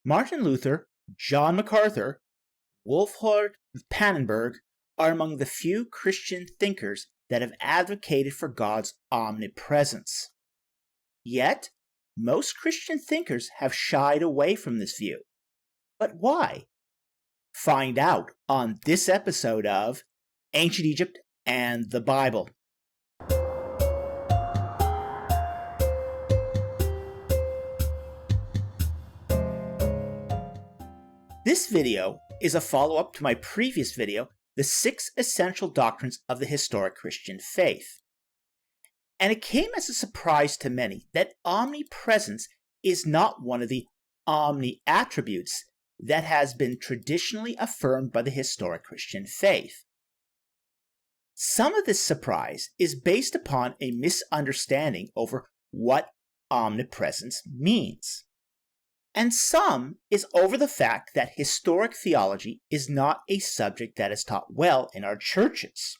Martin Luther, John MacArthur, Wolfhard Pannenberg are among the few Christian thinkers that have advocated for God's omnipresence. Yet, most Christian thinkers have shied away from this view. But why? Find out on this episode of Ancient Egypt and the Bible. This video is a follow-up to my previous video, The 6 Essential Doctrines of the Historic Christian Faith. And it came as a surprise to many that omnipresence is not one of the omni-attributes that has been traditionally affirmed by the historic Christian faith. Some of this surprise is based upon a misunderstanding over what omnipresence means. And some is over the fact that historic theology is not a subject that is taught well in our churches.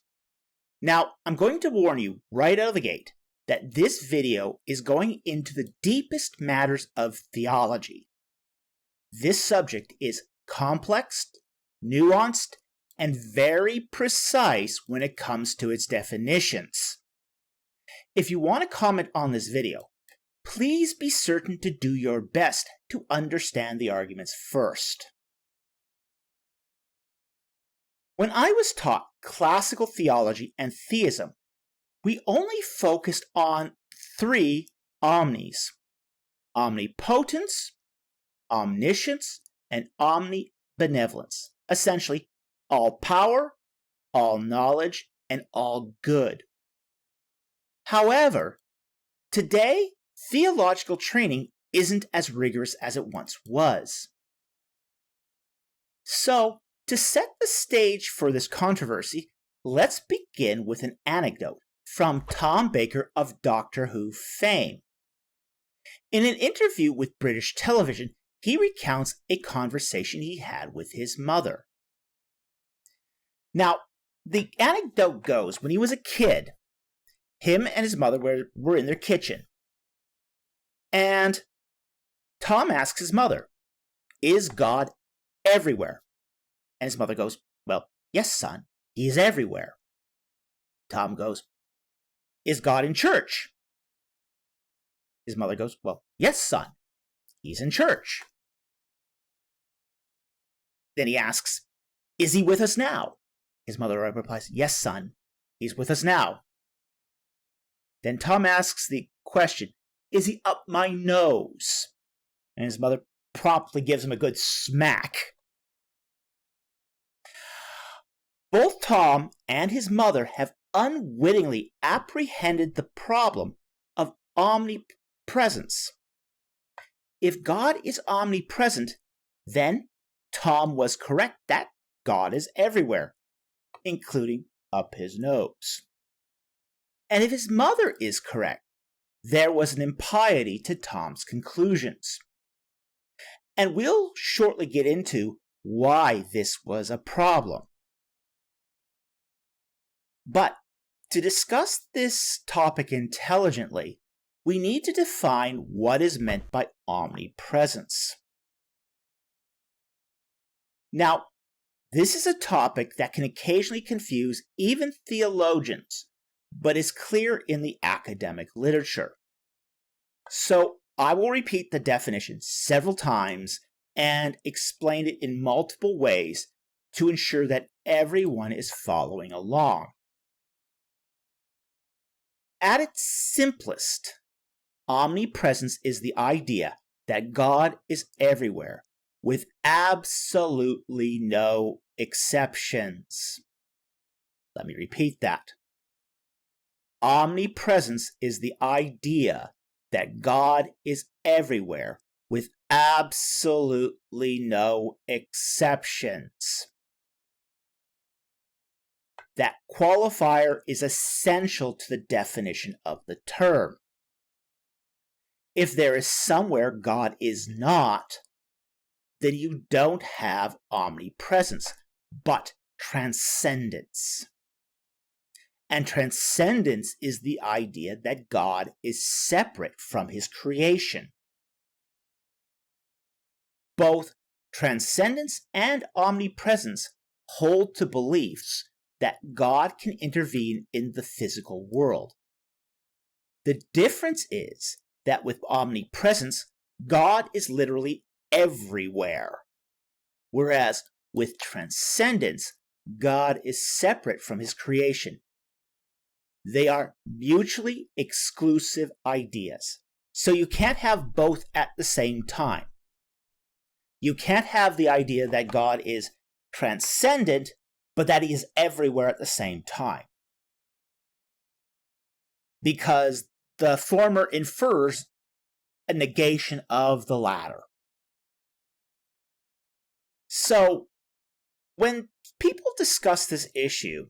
Now, I'm going to warn you right out of the gate that this video is going into the deepest matters of theology. This subject is complex, nuanced, and very precise when it comes to its definitions. If you want to comment on this video, please be certain to do your best to understand the arguments first. When I was taught classical theology and theism, we only focused on 3 omnis: omnipotence, omniscience, and omnibenevolence. Essentially, all power, all knowledge, and all good. However, today, theological training isn't as rigorous as it once was. So, to set the stage for this controversy, let's begin with an anecdote from Tom Baker of Doctor Who fame. In an interview with British television, he recounts a conversation he had with his mother. Now, the anecdote goes, when he was a kid, him and his mother were in their kitchen. And Tom asks his mother, "Is God everywhere?" And his mother goes, "Well, yes, son, he is everywhere." Tom goes, "Is God in church?" His mother goes, "Well, yes, son, he's in church." Then he asks, "Is he with us now?" His mother replies, "Yes, son, he's with us now." Then Tom asks the question, "Is he up my nose?" And his mother promptly gives him a good smack. Both Tom and his mother have unwittingly apprehended the problem of omnipresence. If God is omnipresent, then Tom was correct that God is everywhere, including up his nose. And if his mother is correct, there was an impiety to Tom's conclusions. And we'll shortly get into why this was a problem. But to discuss this topic intelligently, we need to define what is meant by omnipresence. Now, this is a topic that can occasionally confuse even theologians, but is clear in the academic literature. So I will repeat the definition several times and explain it in multiple ways to ensure that everyone is following along. At its simplest, omnipresence is the idea that God is everywhere, with absolutely no exceptions. Let me repeat that. Omnipresence is the idea that God is everywhere, with absolutely no exceptions. That qualifier is essential to the definition of the term. If there is somewhere God is not, then you don't have omnipresence, but transcendence. And transcendence is the idea that God is separate from his creation. Both transcendence and omnipresence hold to beliefs that God can intervene in the physical world. The difference is that with omnipresence, God is literally everywhere, whereas with transcendence, God is separate from his creation. They are mutually exclusive ideas, so you can't have both at the same time. You can't have the idea that God is transcendent, but that he is everywhere at the same time, because the former infers a negation of the latter. So, when people discuss this issue,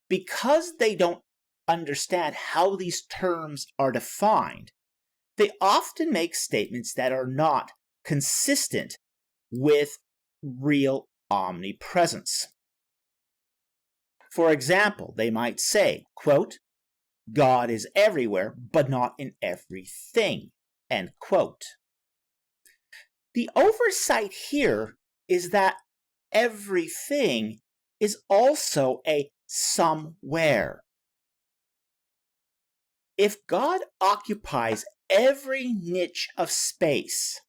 because they don't understand how these terms are defined, they often make statements that are not consistent with real omnipresence. For example, they might say, quote, God is everywhere, but not in everything, end quote. The oversight here is that everything is also a somewhere. If God occupies every niche of space,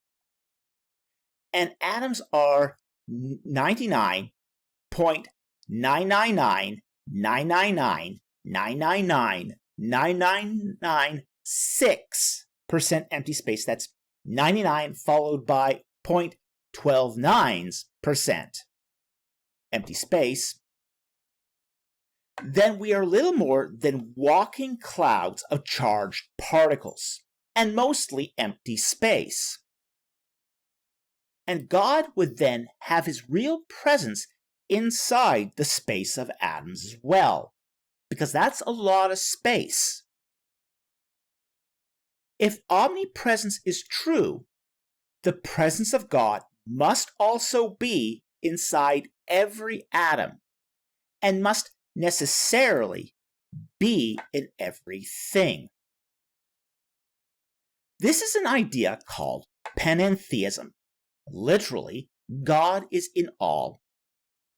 and atoms are 99.99999999996% empty space, that's 99 followed by 0.129% empty space, then we are little more than walking clouds of charged particles, and mostly empty space. And God would then have his real presence inside the space of atoms as well, because that's a lot of space. If omnipresence is true, the presence of God must also be inside every atom, and must necessarily be in everything. This is an idea called pantheism. Literally, God is in all,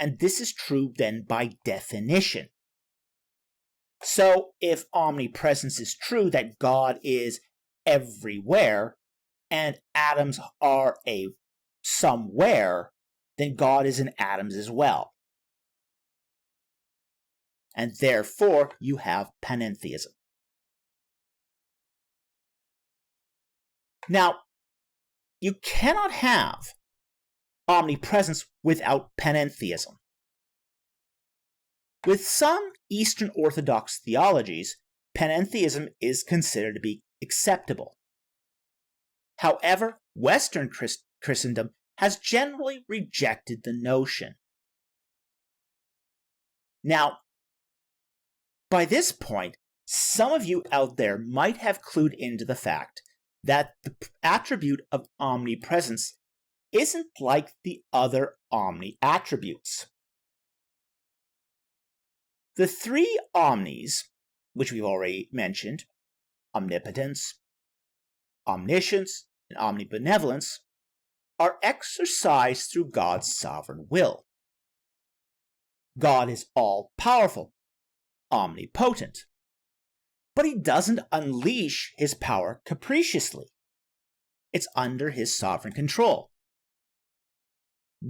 and this is true then by definition. So, if omnipresence is true, that God is everywhere, and atoms are a somewhere, then God is in atoms as well. And therefore, you have pantheism. Now, you cannot have omnipresence without pantheism. With some Eastern Orthodox theologies, pantheism is considered to be acceptable. However, Western Christendom has generally rejected the notion. Now, by this point, some of you out there might have clued into the fact that the attribute of omnipresence isn't like the other omni-attributes. The three omnis, which we've already mentioned, omnipotence, omniscience, and omnibenevolence, are exercised through God's sovereign will. God is all-powerful, omnipotent, but he doesn't unleash his power capriciously. It's under his sovereign control.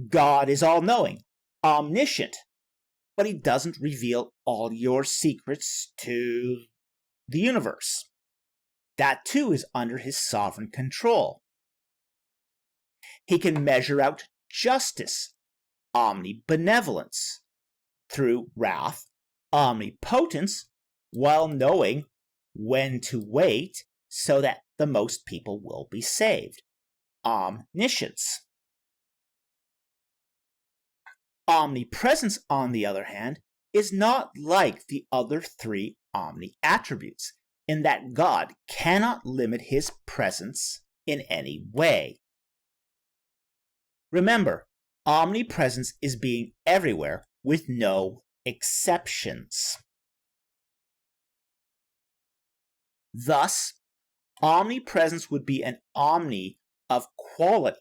God is all-knowing, omniscient, but he doesn't reveal all your secrets to the universe. That too is under his sovereign control. He can measure out justice, omnibenevolence, through wrath, omnipotence, while knowing when to wait so that the most people will be saved, omniscience. Omnipresence, on the other hand, is not like the other three omni-attributes, in that God cannot limit his presence in any way. Remember, omnipresence is being everywhere with no exceptions. Thus, omnipresence would be an omni of quality,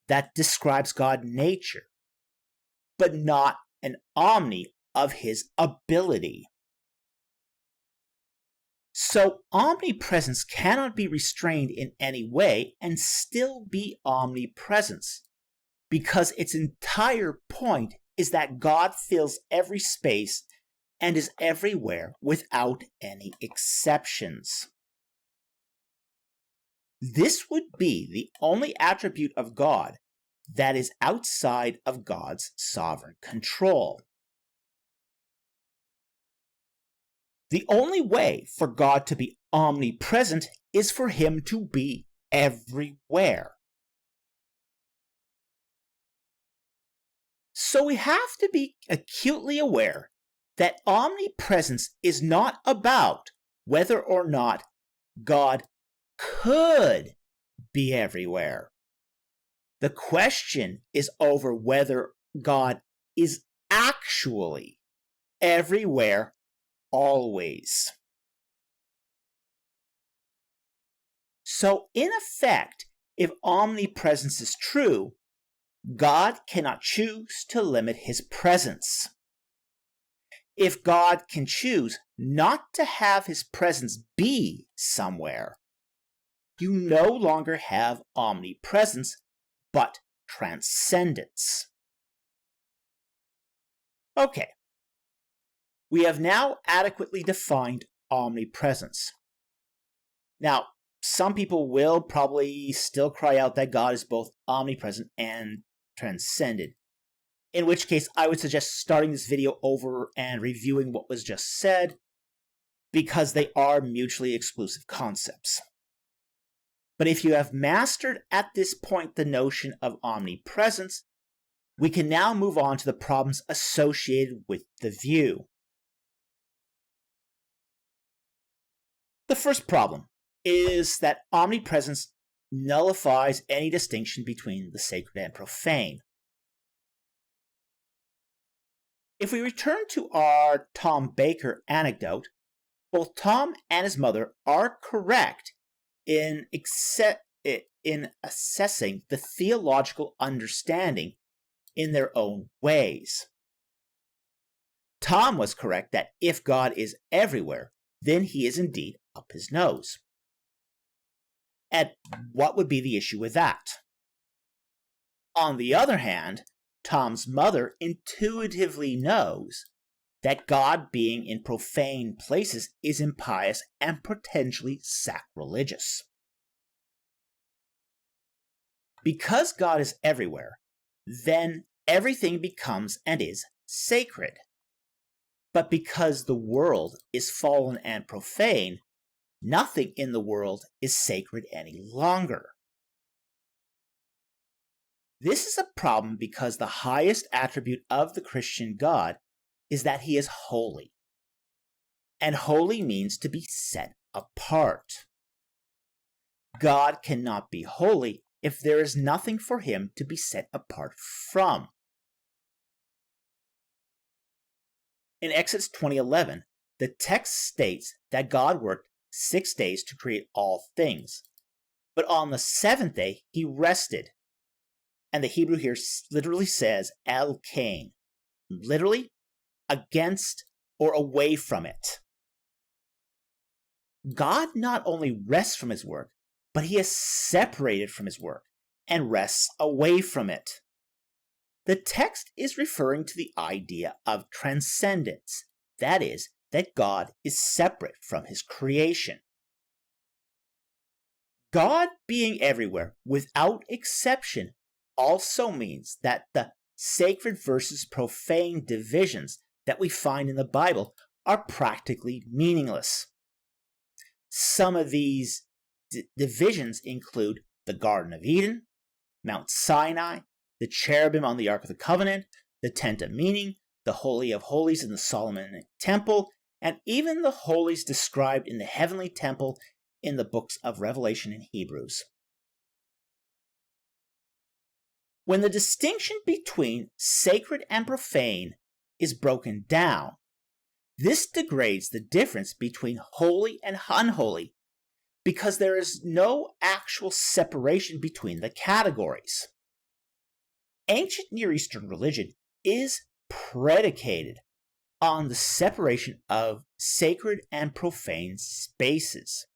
that describes God's nature, but not an omni of his ability. So omnipresence cannot be restrained in any way and still be omnipresence, because its entire point is that God fills every space and is everywhere without any exceptions. This would be the only attribute of God that is outside of God's sovereign control. The only way for God to be omnipresent is for him to be everywhere. So we have to be acutely aware that omnipresence is not about whether or not God could be everywhere. The question is over whether God is actually everywhere always. So, in effect, if omnipresence is true, God cannot choose to limit his presence. If God can choose not to have his presence be somewhere, you no longer have omnipresence, but transcendence. Okay. We have now adequately defined omnipresence. Now, some people will probably still cry out that God is both omnipresent and transcendent, in which case I would suggest starting this video over and reviewing what was just said, because they are mutually exclusive concepts. But if you have mastered at this point the notion of omnipresence, we can now move on to the problems associated with the view. The first problem is that omnipresence nullifies any distinction between the sacred and profane. If we return to our Tom Baker anecdote, both Tom and his mother are correct in assessing the theological understanding in their own ways. Tom was correct that if God is everywhere, then he is indeed up his nose. And what would be the issue with that? On the other hand, Tom's mother intuitively knows that God being in profane places is impious and potentially sacrilegious. Because God is everywhere, then everything becomes and is sacred. But because the world is fallen and profane, nothing in the world is sacred any longer. This is a problem because the highest attribute of the Christian God is that he is holy. And holy means to be set apart. God cannot be holy if there is nothing for him to be set apart from. In Exodus 20:11, the text states that God worked 6 days to create all things, but on the 7th day he rested. And the Hebrew here literally says El Kain, literally against or away from it. God not only rests from his work, but he is separated from his work and rests away from it. The text is referring to the idea of transcendence, that is, that God is separate from his creation. God being everywhere without exception also means that the sacred versus profane divisions that we find in the Bible are practically meaningless. Some of these divisions include the Garden of Eden, Mount Sinai, the cherubim on the Ark of the Covenant, the Tent of Meeting, the Holy of Holies in the Solomonic Temple, and even the holies described in the heavenly temple in the books of Revelation and Hebrews. When the distinction between sacred and profane is broken down, this degrades the difference between holy and unholy because there is no actual separation between the categories. Ancient Near Eastern religion is predicated on the separation of sacred and profane spaces,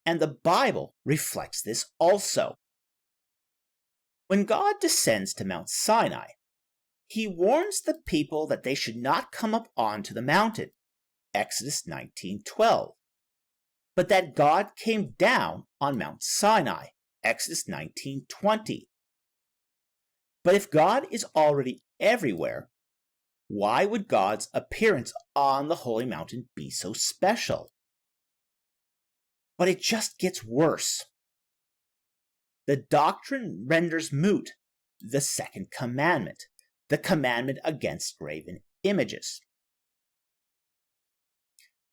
and the Bible reflects this also. When God descends to Mount Sinai, he warns the people that they should not come up onto the mountain, Exodus 19:12, but that God came down on Mount Sinai, Exodus 19:20. But if God is already everywhere, why would God's appearance on the holy mountain be so special? But it just gets worse. The doctrine renders moot the second commandment, the commandment against graven images.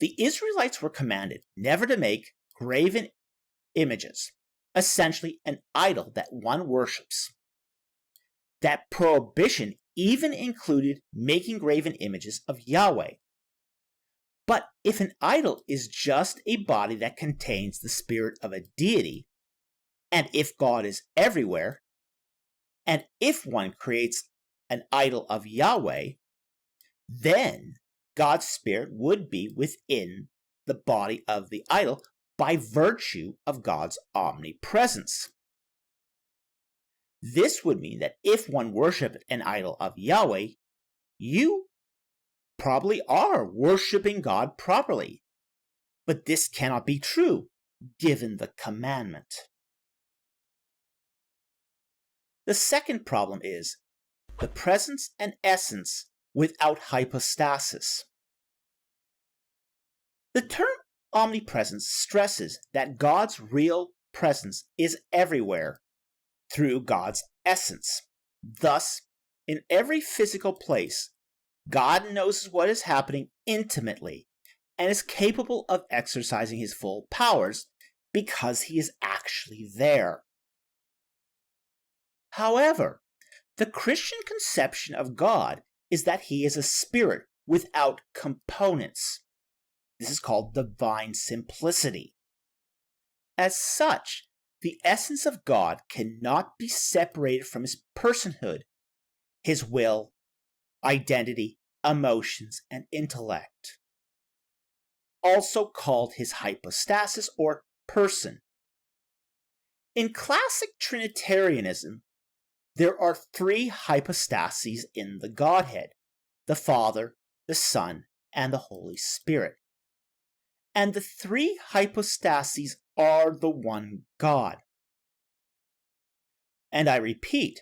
The Israelites were commanded never to make graven images, essentially an idol that one worships. That prohibition even included making graven images of Yahweh. But if an idol is just a body that contains the spirit of a deity, and if God is everywhere, and if one creates an idol of Yahweh, then God's spirit would be within the body of the idol by virtue of God's omnipresence. This would mean that if one worshipped an idol of Yahweh, you probably are worshiping God properly. But this cannot be true, given the commandment. The second problem is the presence and essence without hypostasis. The term omnipresence stresses that God's real presence is everywhere through God's essence. Thus, in every physical place, God knows what is happening intimately and is capable of exercising his full powers because he is actually there. However, the Christian conception of God is that he is a spirit without components. This is called divine simplicity. As such, the essence of God cannot be separated from his personhood, his will, identity, emotions, and intellect, also called his hypostasis or person. In classic Trinitarianism, there are three hypostases in the Godhead: the Father, the Son, and the Holy Spirit. And the three hypostases are the one God. And I repeat,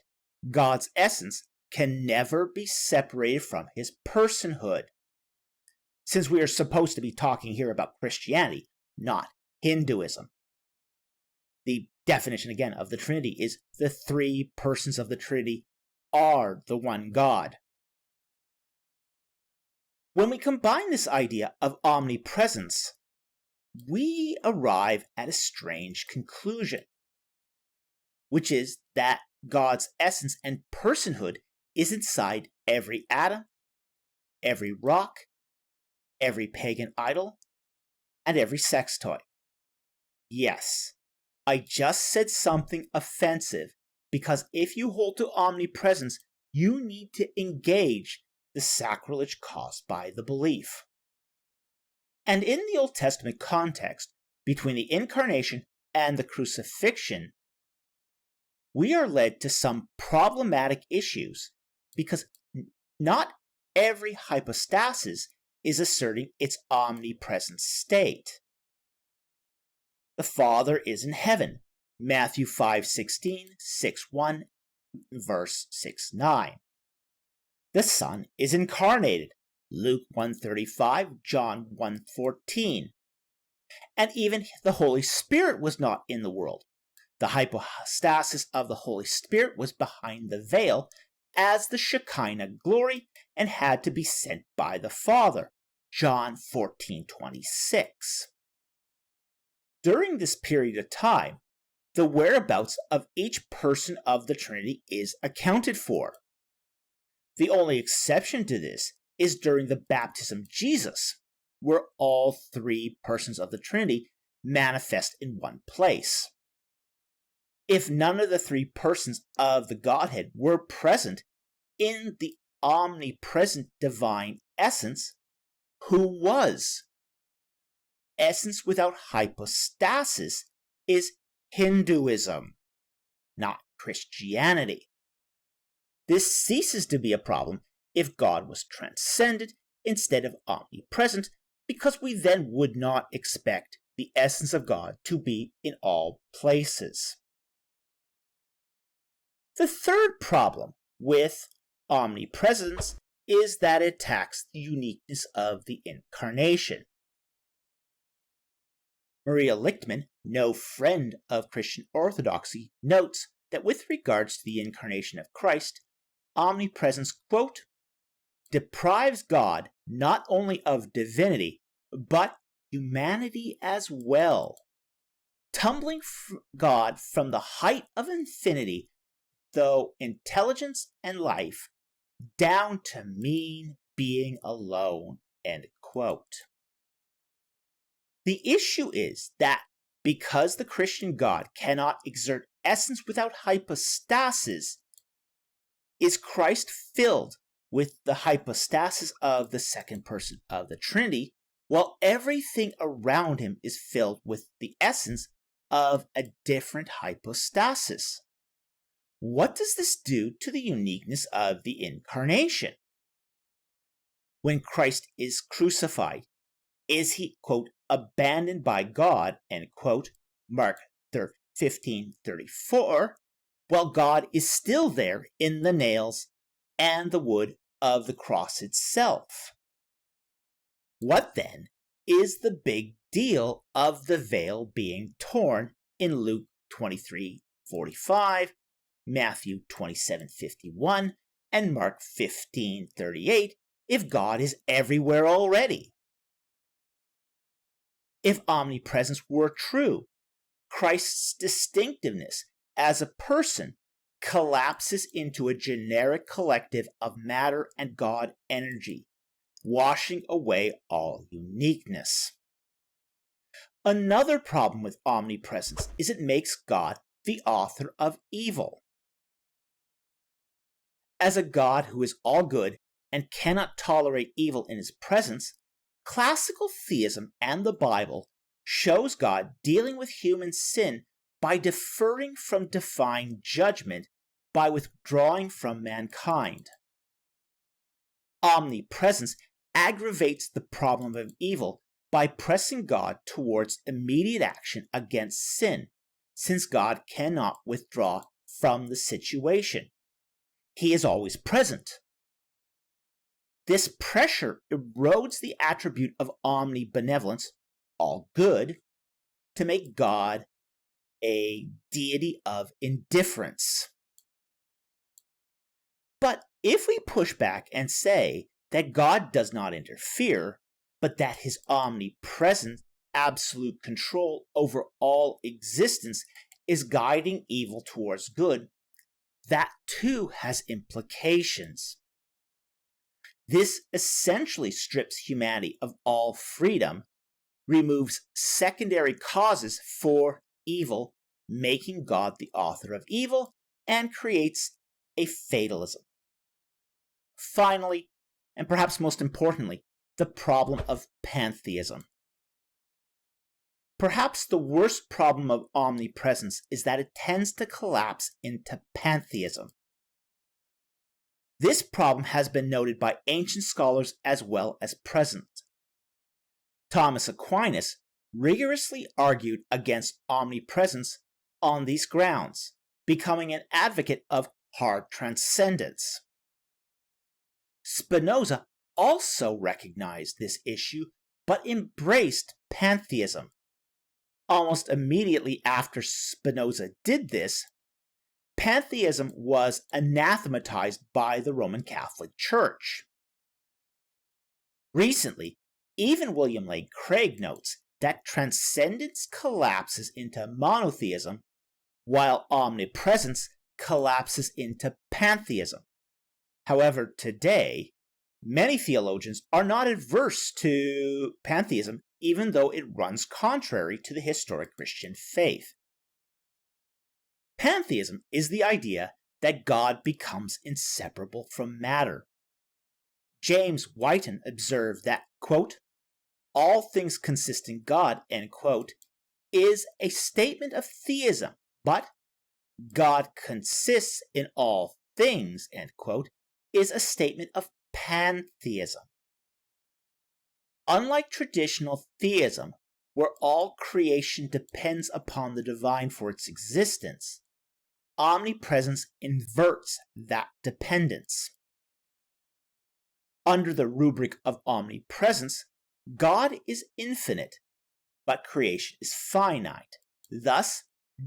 God's essence can never be separated from his personhood. Since we are supposed to be talking here about Christianity, not Hinduism. The definition again of the Trinity is the three persons of the Trinity are the one God. When we combine this idea of omnipresence, we arrive at a strange conclusion, which is that God's essence and personhood is inside every atom, every rock, every pagan idol, and every sex toy. Yes, I just said something offensive, because if you hold to omnipresence, you need to engage the sacrilege caused by the belief. And in the Old Testament context, between the Incarnation and the crucifixion, we are led to some problematic issues, because not every hypostasis is asserting its omnipresent state. The Father is in heaven, Matthew 5:16, 6:1, verse 6:9. The Son is incarnated, Luke 1:35, John 1:14. And even the Holy Spirit was not in the world. The hypostasis of the Holy Spirit was behind the veil as the Shekinah glory and had to be sent by the Father, John 14:26. During this period of time, the whereabouts of each person of the Trinity is accounted for. The only exception to this is during the baptism of Jesus, where all three persons of the Trinity manifest in one place. if none of the three persons of the Godhead were present in the omnipresent divine essence, who was? Essence without hypostasis is Hinduism, not Christianity. This ceases to be a problem if God was transcendent instead of omnipresent, because we then would not expect the essence of God to be in all places. The third problem with omnipresence is that it attacks the uniqueness of the Incarnation. Maria Lichtman, no friend of Christian orthodoxy, notes that with regards to the Incarnation of Christ, omnipresence, quote, deprives God not only of divinity, but humanity as well, tumbling God from the height of infinity, though intelligence and life, down to mean being alone, end quote. The issue is that because the Christian God cannot exert essence without hypostasis, is Christ filled with the hypostasis of the second person of the Trinity, while everything around him is filled with the essence of a different hypostasis? What does this do to the uniqueness of the Incarnation? When Christ is crucified, is he, quote, abandoned by God, end quote, Mark 15:34, while God is still there in the nails and the wood of the cross itself? What then is the big deal of the veil being torn in Luke 23:45, Matthew 27:51, and Mark 15:38 if God is everywhere already? If omnipresence were true, Christ's distinctiveness as a person collapses into a generic collective of matter and God energy, washing away all uniqueness. Another problem with omnipresence is it makes God the author of evil. As a God who is all good and cannot tolerate evil in his presence, classical theism and the Bible shows God dealing with human sin by deferring from divine judgment, by withdrawing from mankind. Omnipresence aggravates the problem of evil by pressing God towards immediate action against sin, since God cannot withdraw from the situation. He is always present. This pressure erodes the attribute of omnibenevolence, all good, to make God a deity of indifference. But if we push back and say that God does not interfere, but that his omnipresent absolute control over all existence is guiding evil towards good, that too has implications. This essentially strips humanity of all freedom, removes secondary causes for evil, making God the author of evil, and creates a fatalism. Finally, and perhaps most importantly, the problem of pantheism. Perhaps the worst problem of omnipresence is that it tends to collapse into pantheism. This problem has been noted by ancient scholars as well as present. Thomas Aquinas rigorously argued against omnipresence on these grounds, becoming an advocate of hard transcendence. Spinoza also recognized this issue, but embraced pantheism. Almost immediately after Spinoza did this, pantheism was anathematized by the Roman Catholic Church. Recently, even William Lane Craig notes that transcendence collapses into monotheism, while omnipresence collapses into pantheism. However, today, many theologians are not adverse to pantheism, even though it runs contrary to the historic Christian faith. Pantheism is the idea that God becomes inseparable from matter. James Whiten observed that, quote, all things consist in God, end quote, is a statement of theism, but God consists in all things, end quote, is a statement of pantheism. Unlike traditional theism, where all creation depends upon the divine for its existence, omnipresence inverts that dependence. Under the rubric of omnipresence, God is infinite, but creation is finite. Thus,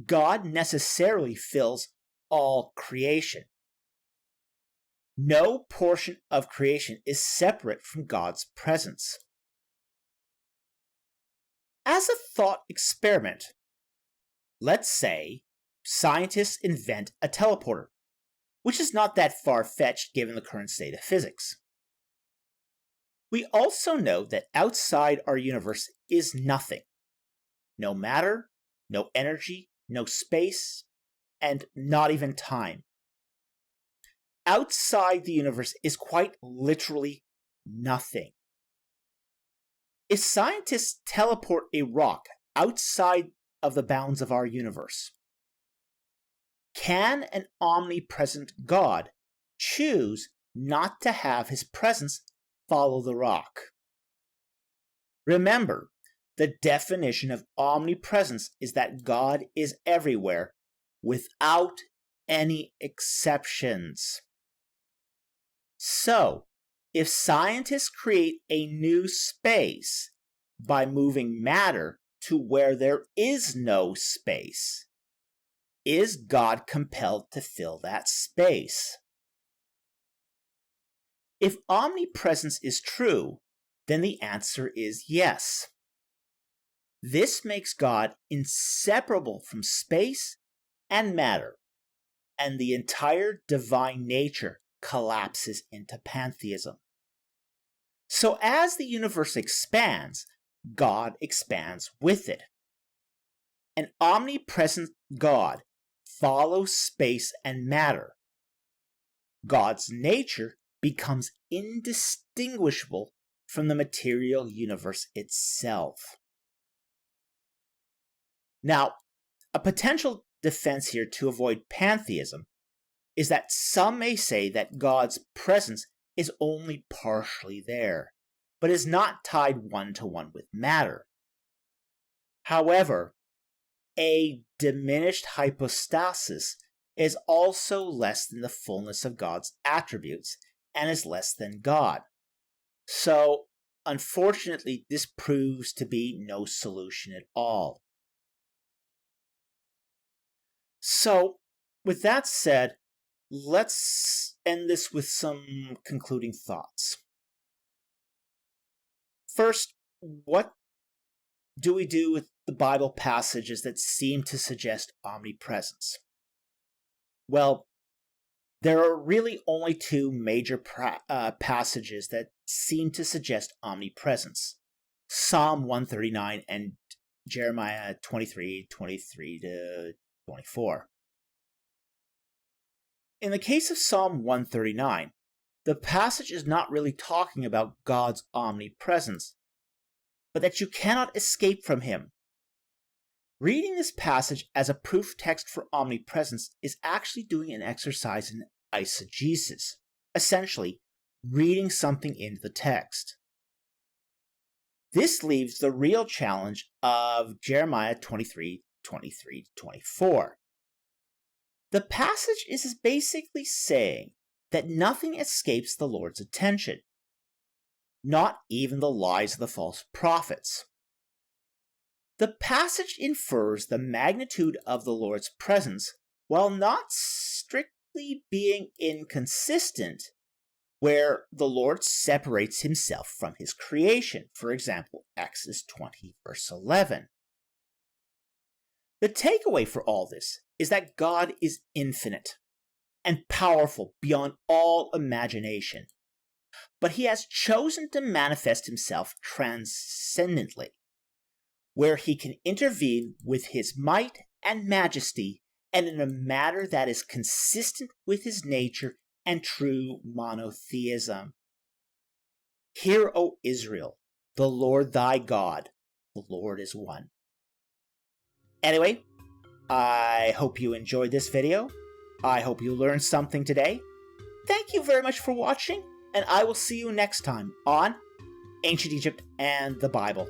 God necessarily fills all creation. No portion of creation is separate from God's presence. As a thought experiment, let's say scientists invent a teleporter, which is not that far-fetched given the current state of physics. We also know that outside our universe is nothing. No matter, no energy, no space, and not even time. Outside the universe is quite literally nothing. If scientists teleport a rock outside of the bounds of our universe, can an omnipresent God choose not to have his presence follow the rock? Remember, the definition of omnipresence is that God is everywhere without any exceptions. So, if scientists create a new space by moving matter to where there is no space, is God compelled to fill that space? If omnipresence is true, then the answer is yes. This makes God inseparable from space and matter, and the entire divine nature collapses into pantheism. So as the universe expands, God expands with it. An omnipresent God follows space and matter. God's nature becomes indistinguishable from the material universe itself. Now, a potential defense here to avoid pantheism is that some may say that God's presence is only partially there, but is not tied one-to-one with matter. However, a diminished hypostasis is also less than the fullness of God's attributes and is less than God. So, unfortunately, this proves to be no solution at all. So, with that said, let's end this with some concluding thoughts. First, what do we do with the Bible passages that seem to suggest omnipresence? Well, there are really only two major passages that seem to suggest omnipresence. Psalm 139 and Jeremiah 23:23 to 24. In the case of Psalm 139, the passage is not really talking about God's omnipresence, but that you cannot escape from him. Reading this passage as a proof text for omnipresence is actually doing an exercise in eisegesis, essentially reading something into the text. This leaves the real challenge of Jeremiah 23:23 to 24. The passage is basically saying that nothing escapes the Lord's attention, not even the lies of the false prophets. The passage infers the magnitude of the Lord's presence while not strictly being inconsistent, where the Lord separates himself from his creation, for example, Exodus 20, verse 11. The takeaway for all this is that God is infinite and powerful beyond all imagination, but he has chosen to manifest himself transcendently, where he can intervene with his might and majesty and in a manner that is consistent with his nature and true monotheism. Hear, O Israel, the Lord thy God, the Lord is one. Anyway, I hope you enjoyed this video. I hope you learned something today. Thank you very much for watching, and I will see you next time on Ancient Egypt and the Bible.